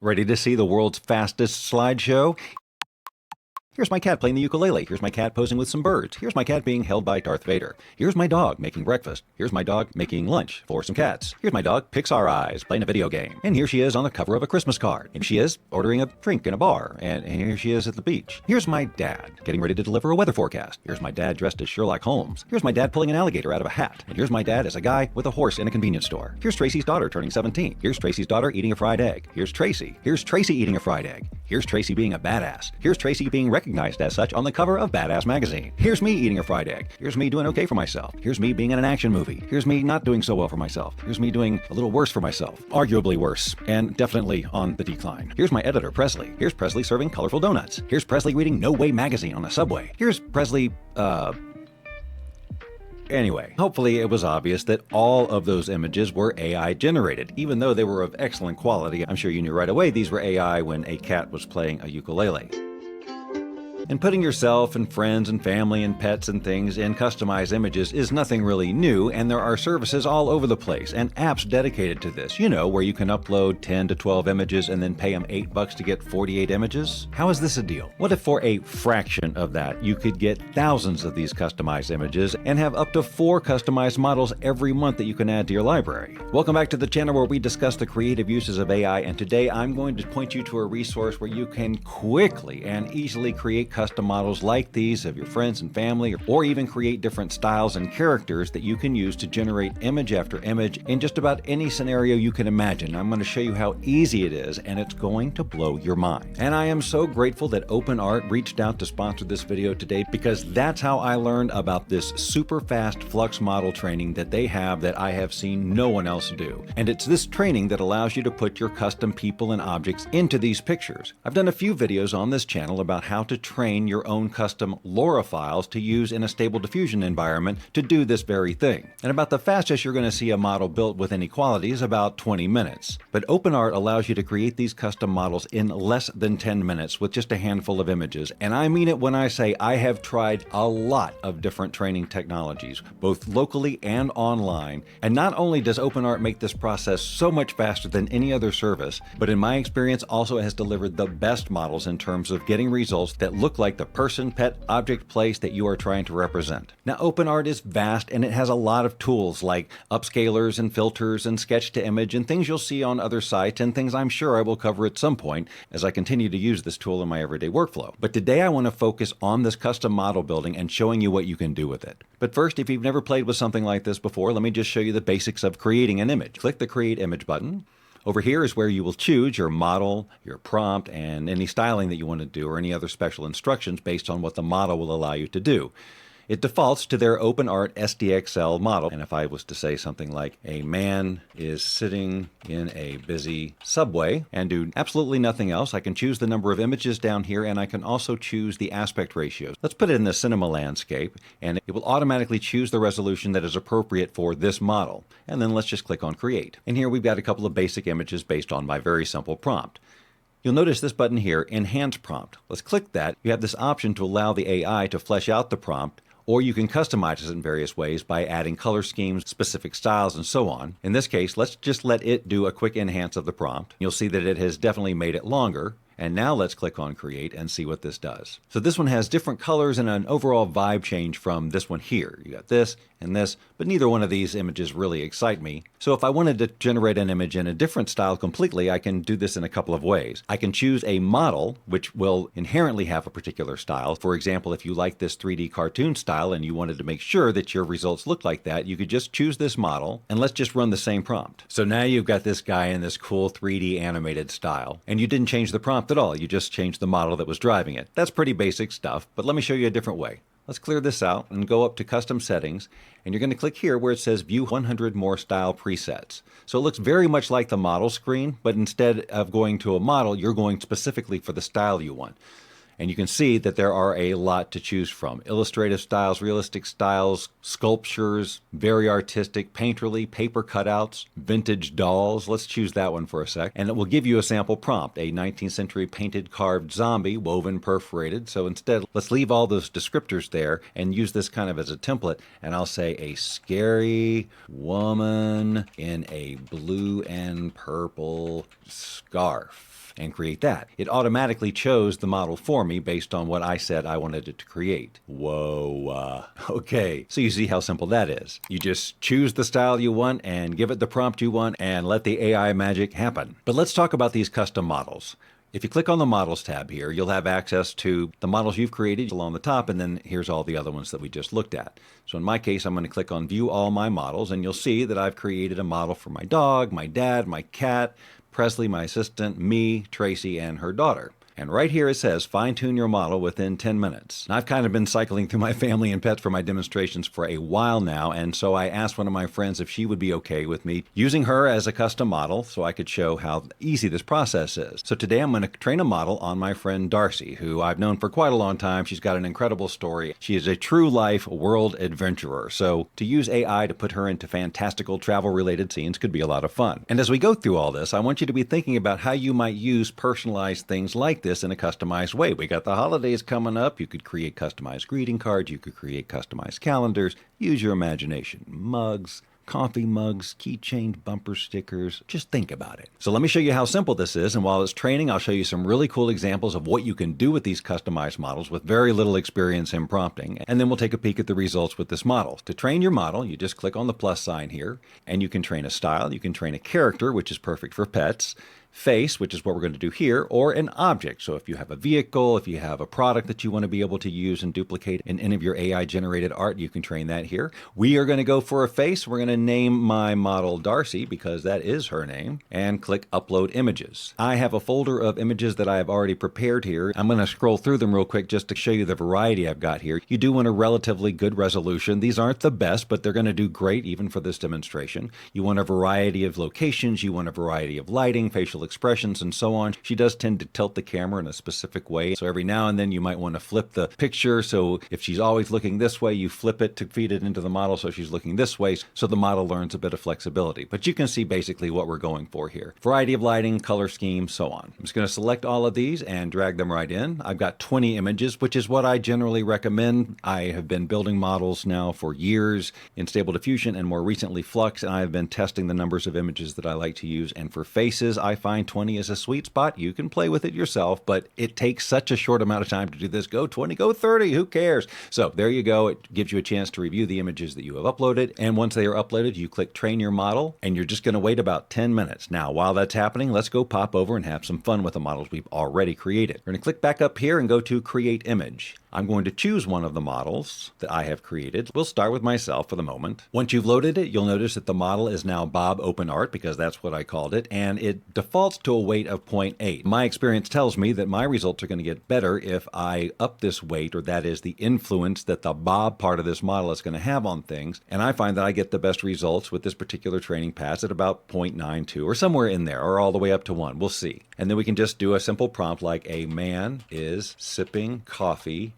Ready to see the world's fastest slideshow? Here's my cat playing the ukulele. Here's my cat posing with some birds. Here's my cat being held by Darth Vader. Here's my dog making breakfast. Here's my dog making lunch for some cats. Here's my dog, Pixar Eyes, playing a video game. And here she is on the cover of a Christmas card. And she is ordering a drink in a bar. And here she is at the beach. Here's my dad getting ready to deliver a weather forecast. Here's my dad dressed as Sherlock Holmes. Here's my dad pulling an alligator out of a hat. And here's my dad as a guy with a horse in a convenience store. Here's Tracy's daughter turning 17. Here's Tracy's daughter eating a fried egg. Here's Tracy. Here's Tracy eating a fried egg. Here's Tracy being a badass. Here's Tracy being recognized as such on the cover of Badass magazine. Here's me eating a fried egg. Here's me doing okay for myself. Here's me being in an action movie. Here's me not doing so well for myself. Here's me doing a little worse for myself. Arguably worse, and definitely on the decline. Here's my editor, Presley. Here's Presley serving colorful donuts. Here's Presley reading No Way magazine on the subway. Here's Presley, Anyway, hopefully it was obvious that all of those images were AI generated. Even though they were of excellent quality, I'm sure you knew right away these were AI when a cat was playing a ukulele. And putting yourself and friends and family and pets and things in customized images is nothing really new, and there are services all over the place and apps dedicated to this, you know, where you can upload 10 to 12 images and then pay them $8 to get 48 images. How is this a deal? What if for a fraction of that you could get thousands of these customized images and have up to 4 customized models every month that you can add to your library? Welcome back to the channel where we discuss the creative uses of AI, and today I'm going to point you to a resource where you can quickly and easily create custom models like these of your friends and family, or even create different styles and characters that you can use to generate image after image in just about any scenario you can imagine. I'm going to show you how easy it is, and it's going to blow your mind. And I am so grateful that OpenArt reached out to sponsor this video today, because that's how I learned about this super fast Flux model training that they have that I have seen no one else do. And it's this training that allows you to put your custom people and objects into these pictures. I've done a few videos on this channel about how to train your own custom LoRa files to use in a stable diffusion environment to do this very thing. And about the fastest you're going to see a model built with any quality is about 20 minutes. But OpenArt allows you to create these custom models in less than 10 minutes with just a handful of images. And I mean it when I say I have tried a lot of different training technologies, both locally and online. And not only does OpenArt make this process so much faster than any other service, but in my experience also has delivered the best models in terms of getting results that look like the person, pet, object, place that you are trying to represent. Now, OpenArt is vast, and it has a lot of tools like upscalers and filters and sketch to image and things you'll see on other sites, and things I'm sure I will cover at some point as I continue to use this tool in my everyday workflow. But today I want to focus on this custom model building and showing you what you can do with it. But first, if you've never played with something like this before, let me just show you the basics of creating an image. Click the Create Image button. Over here is where you will choose your model, your prompt, and any styling that you want to do, or any other special instructions based on what the model will allow you to do. It defaults to their OpenArt SDXL model, and if I was to say something like, a man is sitting in a busy subway, and do absolutely nothing else, I can choose the number of images down here, and I can also choose the aspect ratios. Let's put it in the cinema landscape, and it will automatically choose the resolution that is appropriate for this model. And then let's just click on Create. And here we've got a couple of basic images based on my very simple prompt. You'll notice this button here, Enhance Prompt. Let's click that. You have this option to allow the AI to flesh out the prompt, or you can customize it in various ways by adding color schemes, specific styles, and so on. In this case, let's just let it do a quick enhance of the prompt. You'll see that it has definitely made it longer. And now let's click on Create and see what this does. So this one has different colors and an overall vibe change from this one here. You got this and this, but neither one of these images really excite me. So if I wanted to generate an image in a different style completely, I can do this in a couple of ways. I can choose a model, which will inherently have a particular style. For example, if you like this 3D cartoon style and you wanted to make sure that your results look like that, you could just choose this model, and let's just run the same prompt. So now you've got this guy in this cool 3D animated style, and you didn't change the prompt at all. You just changed the model that was driving it. That's pretty basic stuff, but let me show you a different way. Let's clear this out and go up to Custom Settings, and you're going to click here where it says View 100 More Style Presets. So it looks very much like the model screen, but instead of going to a model, you're going specifically for the style you want. And you can see that there are a lot to choose from. Illustrative styles, realistic styles, sculptures, very artistic, painterly, paper cutouts, vintage dolls. Let's choose that one for a sec. And it will give you a sample prompt, a 19th century painted carved zombie, woven perforated. So instead, let's leave all those descriptors there and use this kind of as a template. And I'll say a scary woman in a blue and purple scarf. and create that. It automatically chose the model for me based on what I said I wanted it to create. Whoa, okay. So you see how simple that is. You just choose the style you want and give it the prompt you want and let the AI magic happen. But let's talk about these custom models. If you click on the Models tab here, you'll have access to the models you've created along the top, and then here's all the other ones that we just looked at. So in my case, I'm going to click on View All My Models, and you'll see that I've created a model for my dog, my dad, my cat, Presley, my assistant, me, Tracy, and her daughter. And right here it says, fine-tune your model within 10 minutes. And I've kind of been cycling through my family and pets for my demonstrations for a while now, and so I asked one of my friends if she would be okay with me using her as a custom model so I could show how easy this process is. So today I'm going to train a model on my friend Darcy, who I've known for quite a long time. She's got an incredible story. She is a true-life world adventurer, so to use AI to put her into fantastical travel-related scenes could be a lot of fun. And as we go through all this, I want you to be thinking about how you might use personalized things like this in a customized way. We got the holidays coming up. You could create customized greeting cards. You could create customized calendars. Use your imagination. Mugs, coffee mugs, keychains, bumper stickers. Just think about it. So let me show you how simple this is. And while it's training, I'll show you some really cool examples of what you can do with these customized models with very little experience in prompting. And then we'll take a peek at the results with this model. To train your model, you just click on the plus sign here, and you can train a style. You can train a character, which is perfect for pets, face, which is what we're going to do here, or an object. So if you have a vehicle, if you have a product that you want to be able to use and duplicate in any of your AI generated art, you can train that here. We are going to go for a face. We're going to name my model Darcy because that is her name, and click upload images. I have a folder of images that I have already prepared here. I'm going to scroll through them real quick just to show you the variety I've got here. You do want a relatively good resolution. These aren't the best, but they're going to do great even for this demonstration. You want a variety of locations. You want a variety of lighting, facial expressions, and so on. She does tend to tilt the camera in a specific way, so every now and then you might want to flip the picture. So if she's always looking this way, you flip it to feed it into the model so she's looking this way, so the model learns a bit of flexibility. But you can see basically what we're going for here. Variety of lighting, color scheme, so on. I'm just going to select all of these and drag them right in. I've got 20 images, which is what I generally recommend. I have been building models now for years in Stable Diffusion and more recently Flux, and I've been testing the numbers of images that I like to use. And for faces, I find 20 is a sweet spot. You can play with it yourself, but it takes such a short amount of time to do this. Go 20, go 30, who cares? So there you go. It gives you a chance to review the images that you have uploaded. And once they are uploaded, you click train your model, and you're just going to wait about 10 minutes. Now, while that's happening, let's go pop over and have some fun with the models we've already created. We're going to click back up here and go to create image. I'm going to choose one of the models that I have created. We'll start with myself for the moment. Once you've loaded it, you'll notice that the model is now Bob OpenArt because that's what I called it, and it defaults to a weight of 0.8. My experience tells me that my results are going to get better if I up this weight, or that is the influence that the Bob part of this model is going to have on things, and I find that I get the best results with this particular training pass at about 0.92 or somewhere in there, or all the way up to 1. We'll see. And then we can just do a simple prompt like a man is sipping coffee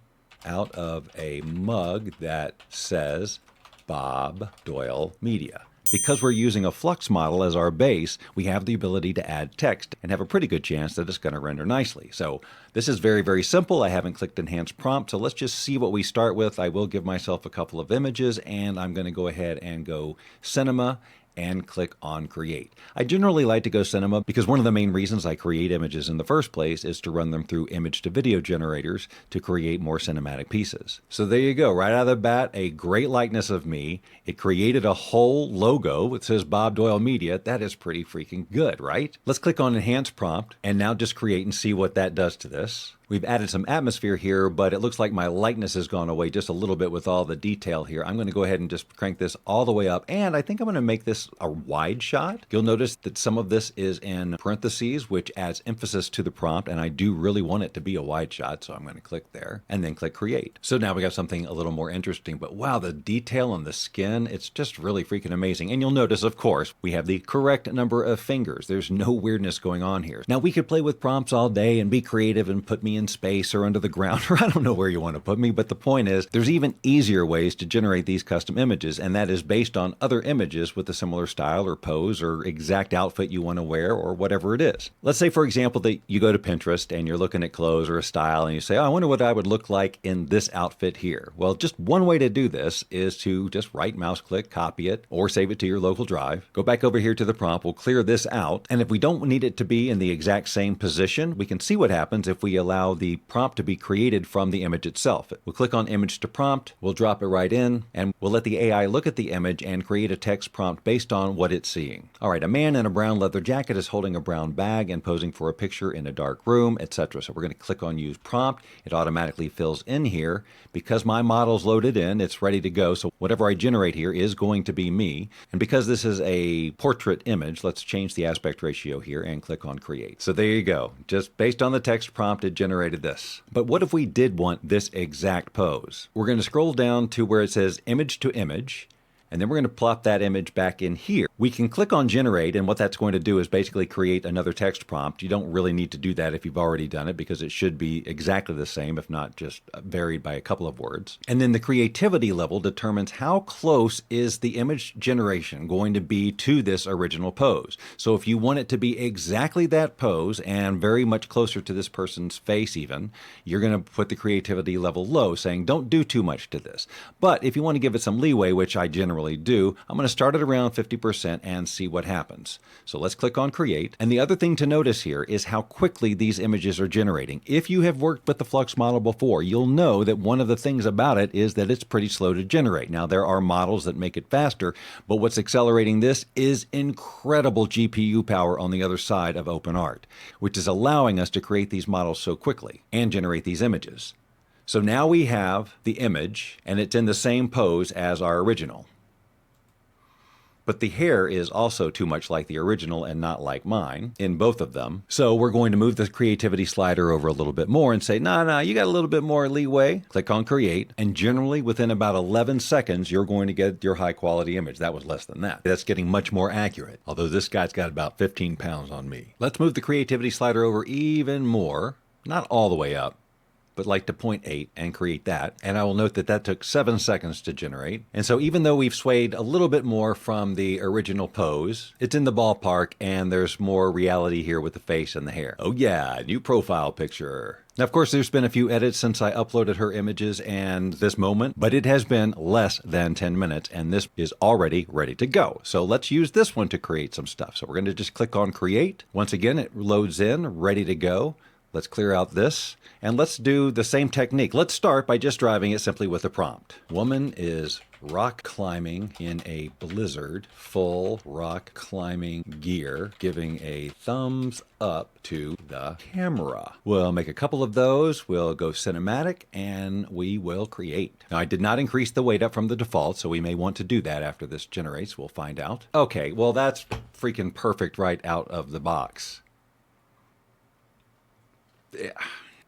out of a mug that says Bob Doyle Media. Because we're using a Flux model as our base, we have the ability to add text and have a pretty good chance that it's going to render nicely. So this is very, very simple. I haven't clicked Enhance Prompt, so let's just see what we start with. I will give myself a couple of images, and I'm going to go ahead and go Cinema and click on Create. I generally like to go Cinema because one of the main reasons I create images in the first place is to run them through image to video generators to create more cinematic pieces. So there you go, right out of the bat, a great likeness of me. It created a whole logo that says Bob Doyle Media. That is pretty freaking good, right? Let's click on Enhance Prompt and now just create and see what that does to this. We've added some atmosphere here, but it looks like my lightness has gone away just a little bit with all the detail here. I'm going to go ahead and just crank this all the way up, and I think I'm going to make this a wide shot. You'll notice that some of this is in parentheses, which adds emphasis to the prompt, and I do really want it to be a wide shot, so I'm going to click there and then click Create. So now we got something a little more interesting, but wow, the detail on the skin, it's just really freaking amazing. And you'll notice, of course, we have the correct number of fingers. There's no weirdness going on here. Now, we could play with prompts all day and be creative and put me in space or under the ground, or I don't know where you want to put me, but the point is there's even easier ways to generate these custom images, and that is based on other images with a similar style or pose or exact outfit you want to wear or whatever it is. Let's say, for example, that you go to Pinterest and you're looking at clothes or a style and you say, oh, I wonder what I would look like in this outfit here. Well, just one way to do this is to just right mouse click, copy it, or save it to your local drive. Go back over here to the prompt. We'll clear this out. And if we don't need it to be in the exact same position, we can see what happens if we allow the prompt to be created from the image itself. We'll click on image to prompt. We'll drop it right in, and we'll let the AI look at the image and create a text prompt based on what it's seeing. All right, a man in a brown leather jacket is holding a brown bag and posing for a picture in a dark room, etc. So we're going to click on use prompt. It automatically fills in here. Because my model's loaded in, it's ready to go. So whatever I generate here is going to be me. And because this is a portrait image, let's change the aspect ratio here and click on create. So there you go. Just based on the text prompt, it generated this. But what if we did want this exact pose? We're going to scroll down to where it says image to image. And then we're going to plop that image back in here. We can click on generate, and what that's going to do is basically create another text prompt. You don't really need to do that if you've already done it because it should be exactly the same, if not just varied by a couple of words. And then the creativity level determines how close is the image generation going to be to this original pose. So if you want it to be exactly that pose and very much closer to this person's face even, you're going to put the creativity level low, saying don't do too much to this. But if you want to give it some leeway, which I generally do, I'm going to start it around 50% and see what happens. So let's click on create. And the other thing to notice here is how quickly these images are generating. If you have worked with the Flux model before, you'll know that one of the things about it is that it's pretty slow to generate. Now, there are models that make it faster, but what's accelerating this is incredible GPU power on the other side of OpenArt, which is allowing us to create these models so quickly and generate these images. So now we have the image, and it's in the same pose as our original. But the hair is also too much like the original and not like mine in both of them. So we're going to move the creativity slider over a little bit more and say, no, you got a little bit more leeway. Click on create. And generally within about 11 seconds, you're going to get your high quality image. That was less than that. That's getting much more accurate. Although this guy's got about 15 pounds on me. Let's move the creativity slider over even more. Not all the way up, but like to 0.8 and create that. And I will note that that took 7 seconds to generate. And so even though we've swayed a little bit more from the original pose, it's in the ballpark and there's more reality here with the face and the hair. Oh yeah, new profile picture. Now, of course, there's been a few edits since I uploaded her images and this moment, but it has been less than 10 minutes and this is already ready to go. So let's use this one to create some stuff. So we're going to just click on create. Once again, it loads in, ready to go. Let's clear out this, and let's do the same technique. Let's start by just driving it simply with a prompt. Woman is rock climbing in a blizzard, full rock climbing gear, giving a thumbs up to the camera. We'll make a couple of those, we'll go cinematic, and we will create. Now, I did not increase the weight up from the default, so we may want to do that after this generates. We'll find out. Okay, well, that's freaking perfect right out of the box. Yeah.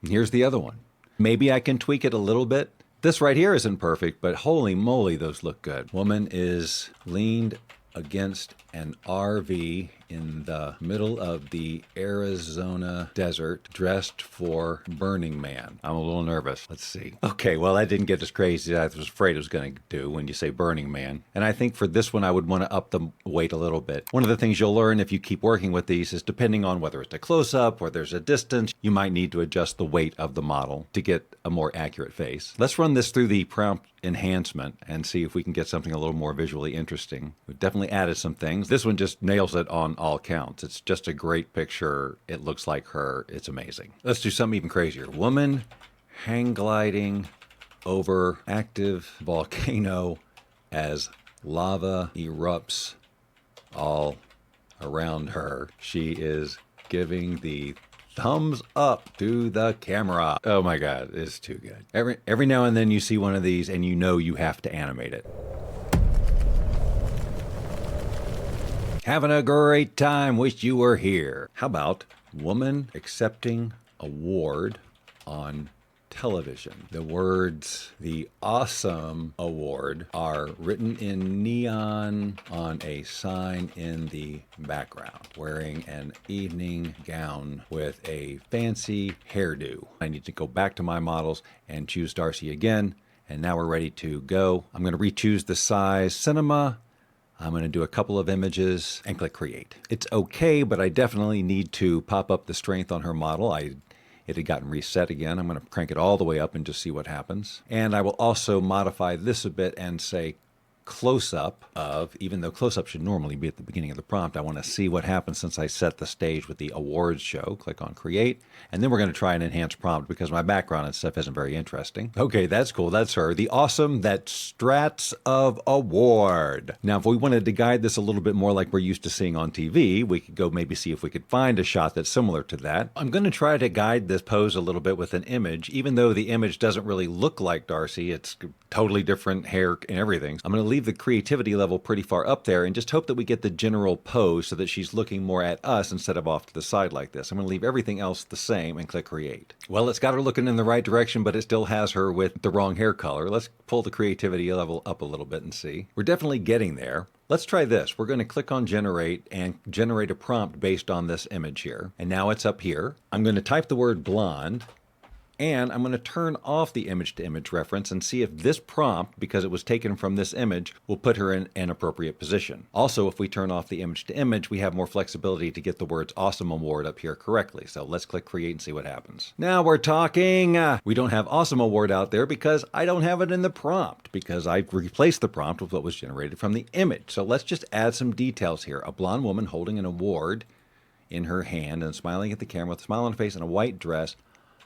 Here's the other one. Maybe I can tweak it a little bit. This right here isn't perfect, but holy moly, those look good. Woman is leaned against an RV in the middle of the Arizona desert, dressed for Burning Man. I'm a little nervous. Let's see. Okay, well, that didn't get as crazy as I was afraid it was going to do when you say Burning Man. And I think for this one, I would want to up the weight a little bit. One of the things you'll learn if you keep working with these is depending on whether it's a close-up or there's a distance, you might need to adjust the weight of the model to get a more accurate face. Let's run this through the prompt enhancement and see if we can get something a little more visually interesting. We've definitely added some things. This one just nails it on all counts. It's just a great picture. It looks like her. It's amazing. Let's do something even crazier. Woman hang gliding over active volcano as lava erupts all around her. She is giving the thumbs up to the camera. Oh my God, it's too good. Every now and then you see one of these and you know you have to animate it. Having a great time, wish you were here. How about woman accepting award on television. The words "The Awesome Award" are written in neon on a sign in the background, wearing an evening gown with a fancy hairdo. I need to go back to my models and choose Darcy again. And now we're ready to go. I'm going to re-choose the size cinema. I'm going to do a couple of images and click create. It's okay, but I definitely need to pop up the strength on her model. It had gotten reset again. I'm going to crank it all the way up and just see what happens. And I will also modify this a bit and say close-up of, even though close-up should normally be at the beginning of the prompt, I want to see what happens since I set the stage with the awards show. Click on create, and then we're going to try an enhanced prompt because my background and stuff isn't very interesting. Okay, that's cool. That's her. The awesome that strats of award. Now, if we wanted to guide this a little bit more like we're used to seeing on TV, we could go maybe see if we could find a shot that's similar to that. I'm going to try to guide this pose a little bit with an image, even though the image doesn't really look like Darcy. It's totally different hair and everything. I'm going to leave the creativity level pretty far up there and just hope that we get the general pose so that she's looking more at us instead of off to the side like this. I'm going to leave everything else the same and click create. Well, it's got her looking in the right direction, but it still has her with the wrong hair color. Let's pull the creativity level up a little bit and see. We're definitely getting there. Let's try this. We're going to click on generate and generate a prompt based on this image here. And now it's up here. I'm going to type the word blonde. And I'm going to turn off the image-to-image reference and see if this prompt, because it was taken from this image, will put her in an appropriate position. Also, if we turn off the image-to-image, we have more flexibility to get the words awesome award up here correctly. So let's click create and see what happens. Now we're talking. We don't have awesome award out there because I don't have it in the prompt, because I've replaced the prompt with what was generated from the image. So let's just add some details here. A blonde woman holding an award in her hand and smiling at the camera with a smile on her face and a white dress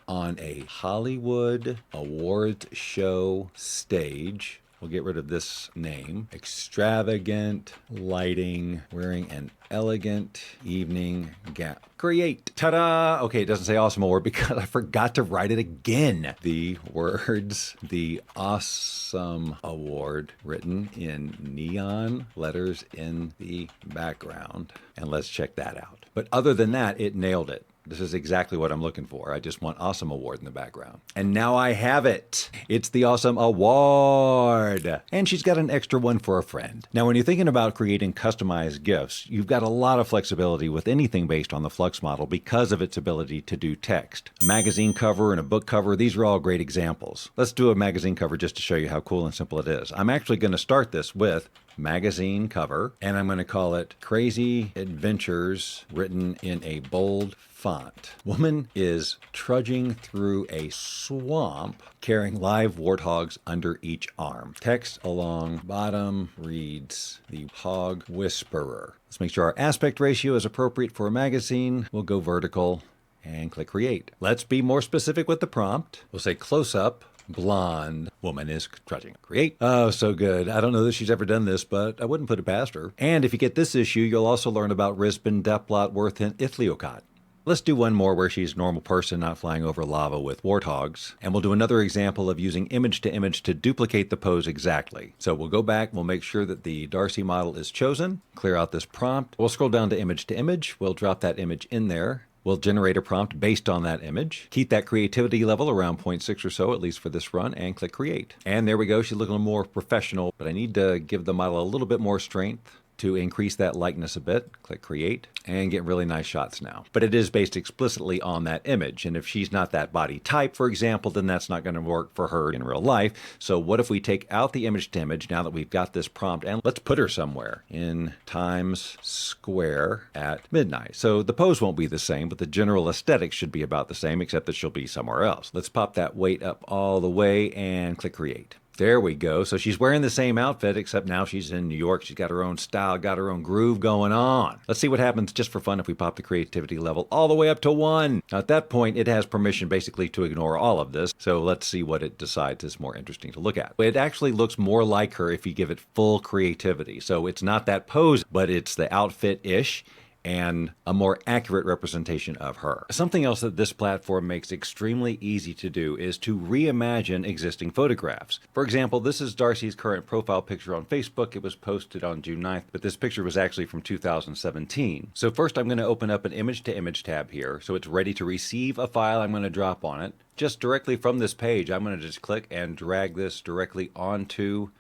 on a Hollywood awards show stage. We'll get rid of this name. Extravagant lighting, wearing an elegant evening gown. Create. Ta-da! Okay, it doesn't say awesome award because I forgot to write it again. The words, the awesome award, written in neon letters in the background. And let's check that out. But other than that, it nailed it. This is exactly what I'm looking for. I just want awesome award in the background. And now I have it. It's the awesome award. And she's got an extra one for a friend. Now, when you're thinking about creating customized GIFs, you've got a lot of flexibility with anything based on the Flux model because of its ability to do text. A magazine cover and a book cover, these are all great examples. Let's do a magazine cover just to show you how cool and simple it is. I'm actually going to start this with magazine cover, and I'm going to call it Crazy Adventures, written in a bold font. Woman is trudging through a swamp carrying live warthogs under each arm. Text along bottom reads The Hog Whisperer. Let's make sure our aspect ratio is appropriate for a magazine. We'll go vertical and click create. Let's be more specific with the prompt. We'll say close up. Blonde woman is trudging. Create. Oh, so good. I don't know that she's ever done this, but I wouldn't put it past her. And if you get this issue, you'll also learn about Risbin, Deplot, Worth, and Ithliocot. Let's do one more where she's a normal person not flying over lava with warthogs. And we'll do another example of using image to image to duplicate the pose exactly. So we'll go back, we'll make sure that the Darcy model is chosen, clear out this prompt. We'll scroll down to image. We'll drop that image in there. We'll generate a prompt based on that image. Keep that creativity level around 0.6 or so, at least for this run, and click create. And there we go. She's looking more professional, but I need to give the model a little bit more strength to increase that likeness a bit. Click create and get really nice shots now. But it is based explicitly on that image. And if she's not that body type, for example, then that's not going to work for her in real life. So what if we take out the image to image now that we've got this prompt, and let's put her somewhere in Times Square at midnight. So the pose won't be the same, but the general aesthetic should be about the same, except that she'll be somewhere else. Let's pop that weight up all the way and click create. There we go. So she's wearing the same outfit, except now she's in New York. She's got her own style, got her own groove going on. Let's see what happens just for fun if we pop the creativity level all the way up to 1. Now at that point, it has permission basically to ignore all of this. So let's see what it decides is more interesting to look at. It actually looks more like her if you give it full creativity. So it's not that pose, but it's the outfit-ish. and a more accurate representation of her. Something else that this platform makes extremely easy to do is to reimagine existing photographs. For example, this is Darcy's current profile picture on Facebook. It was posted on June 9th, but this picture was actually from 2017. So first I'm going to open up an image to image tab here. So it's ready to receive a file I'm going to drop on it. Just directly from this page, I'm going to just click and drag this directly onto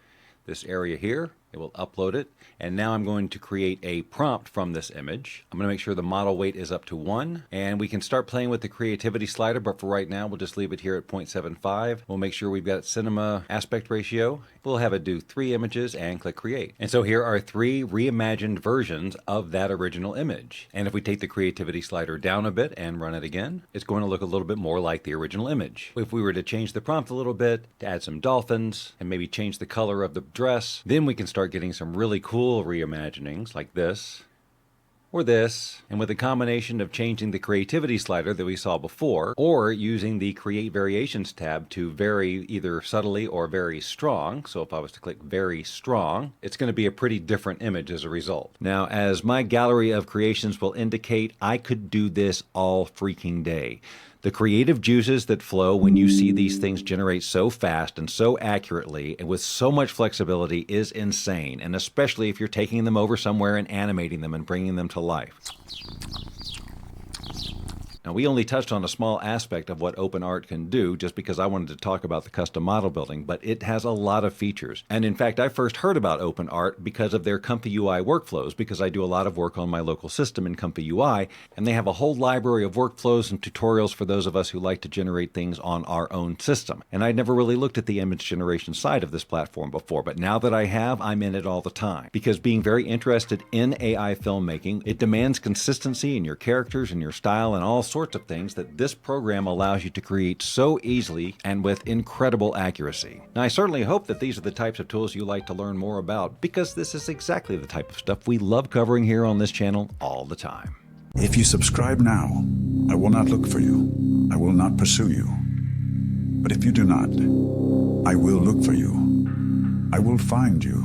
this area here. It will upload it. And now I'm going to create a prompt from this image. I'm going to make sure the model weight is up to 1. And we can start playing with the creativity slider, but for right now, we'll just leave it here at 0.75. We'll make sure we've got cinema aspect ratio. We'll have it do 3 images and click create. And so here are 3 reimagined versions of that original image. And if we take the creativity slider down a bit and run it again, it's going to look a little bit more like the original image. If we were to change the prompt a little bit, to add some dolphins, and maybe change the color of the dress, then we can start getting some really cool reimaginings like this or this, and with a combination of changing the creativity slider that we saw before or using the create variations tab to vary either subtly or very strong. So if I was to click very strong, it's going to be a pretty different image as a result. Now, as my gallery of creations will indicate, I could do this all freaking day. The creative juices that flow when you see these things generate so fast and so accurately and with so much flexibility is insane, and especially if you're taking them over somewhere and animating them and bringing them to life. Now, we only touched on a small aspect of what OpenArt can do just because I wanted to talk about the custom model building, but it has a lot of features. And in fact, I first heard about OpenArt because of their Comfy UI workflows, because I do a lot of work on my local system in Comfy UI, and they have a whole library of workflows and tutorials for those of us who like to generate things on our own system. And I'd never really looked at the image generation side of this platform before, but now that I have, I'm in it all the time. Because being very interested in AI filmmaking, it demands consistency in your characters and your style and all sorts of things that this program allows you to create so easily and with incredible accuracy. Now, I certainly hope that these are the types of tools you like to learn more about, because this is exactly the type of stuff we love covering here on this channel all the time. If you subscribe now, I will not look for you. I will not pursue you. But if you do not, I will look for you. I will find you.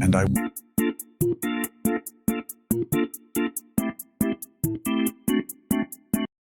And I